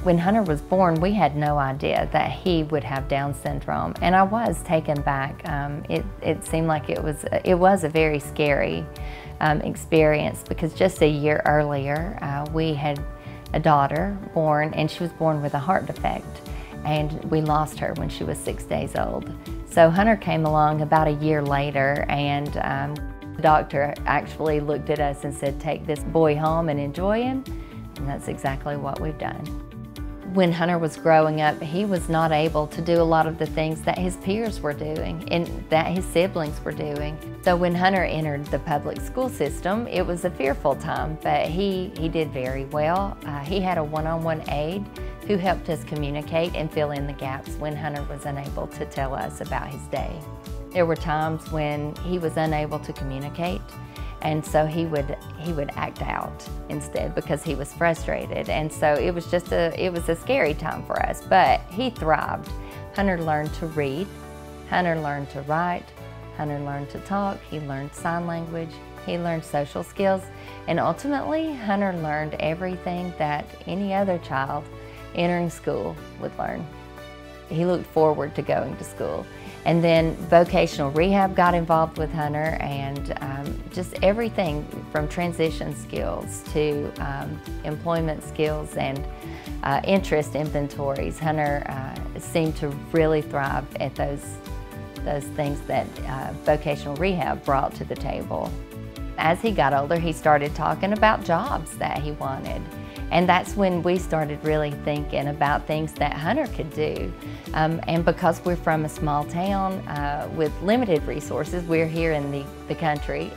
When Hunter was born, we had no idea that he would have Down syndrome, and I was taken back. It seemed like it was a very scary experience, because just a year earlier we had a daughter born, and she was born with a heart defect, and we lost her when she was 6 days old. So Hunter came along about a year later, and the doctor actually looked at us and said, "Take this boy home and enjoy him," and that's exactly what we've done. When Hunter was growing up, he was not able to do a lot of the things that his peers were doing and that his siblings were doing. So when Hunter entered the public school system, it was a fearful time, but he did very well. He had a one-on-one aide who helped us communicate and fill in the gaps when Hunter was unable to tell us about his day. There were times when he was unable to communicate, and so he would act out instead because he was frustrated. And so it was a scary time for us, but he thrived. Hunter learned to read, Hunter learned to write, Hunter learned to talk, he learned sign language, he learned social skills, and ultimately Hunter learned everything that any other child entering school would learn. He looked forward to going to school. And then Vocational Rehab got involved with Hunter, and just everything from transition skills to employment skills and interest inventories. Hunter seemed to really thrive at those things that Vocational Rehab brought to the table. As he got older, he started talking about jobs that he wanted. And that's when we started really thinking about things that Hunter could do. And because we're from a small town with limited resources, we're here in the country,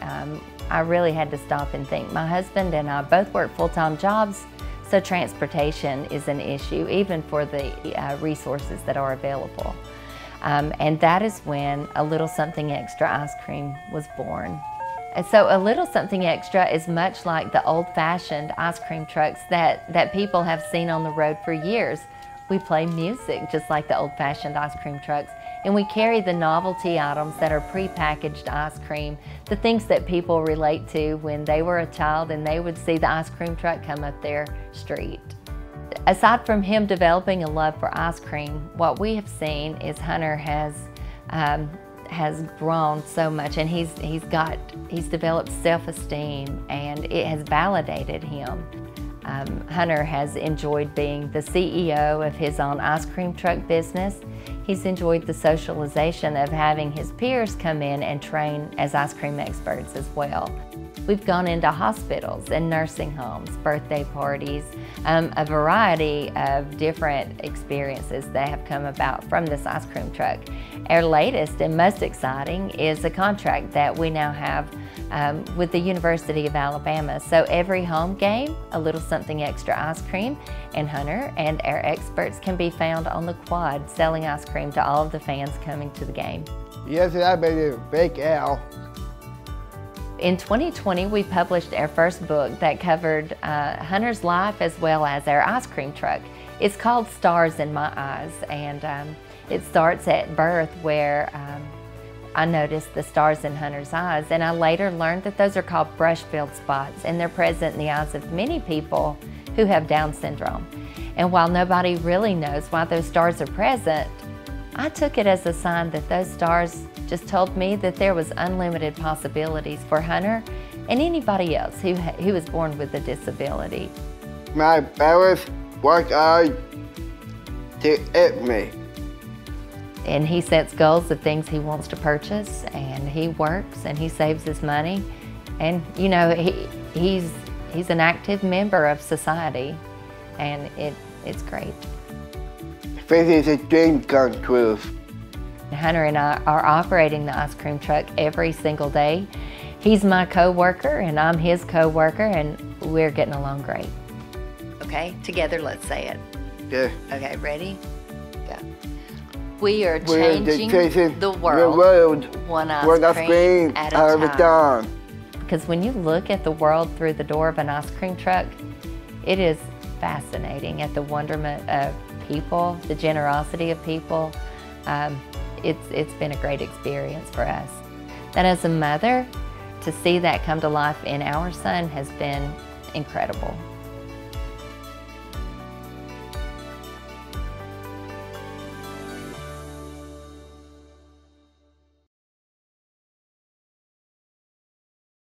I really had to stop and think. My husband and I both work full-time jobs, so transportation is an issue, even for the resources that are available. And that is when A Little Something Extra ice cream was born. And so A Little Something Extra is much like the old-fashioned ice cream trucks that people have seen on the road for years. We play music just like the old-fashioned ice cream trucks, and we carry the novelty items that are pre-packaged ice cream, the things that people relate to when they were a child and they would see the ice cream truck come up their street. Aside from him developing a love for ice cream, what we have seen is Hunter has grown so much, and he's developed self-esteem, and it has validated him. Hunter has enjoyed being the CEO of his own ice cream truck business. He's enjoyed the socialization of having his peers come in and train as ice cream experts as well. We've gone into hospitals and nursing homes, birthday parties, a variety of different experiences that have come about from this ice cream truck. Our latest and most exciting is a contract that we now have with the University of Alabama. So every home game, A Little Something Extra ice cream, and Hunter and our experts can be found on the quad selling ice cream to all of the fans coming to the game. Yes, I made a big L. In 2020, we published our first book that covered Hunter's life as well as our ice cream truck. It's called Stars in My Eyes, and it starts at birth where I noticed the stars in Hunter's eyes, and I later learned that those are called brush-filled spots, and they're present in the eyes of many people who have Down syndrome. And while nobody really knows why those stars are present, I took it as a sign that those stars just told me that there was unlimited possibilities for Hunter and anybody else who was born with a disability. My parents worked hard to help me. And he sets goals of things he wants to purchase, and he works and he saves his money. And you know, he's an active member of society, and it's great. This is a dream come true. Hunter and I are operating the ice cream truck every single day. He's my co-worker and I'm his co-worker, and we're getting along great. Okay, together let's say it. Yeah. Okay, ready? Go. We are changing the world one ice cream at a time. Because when you look at the world through the door of an ice cream truck, it is fascinating at the wonderment of people, the generosity of people. It's been a great experience for us. That as a mother, to see that come to life in our son has been incredible.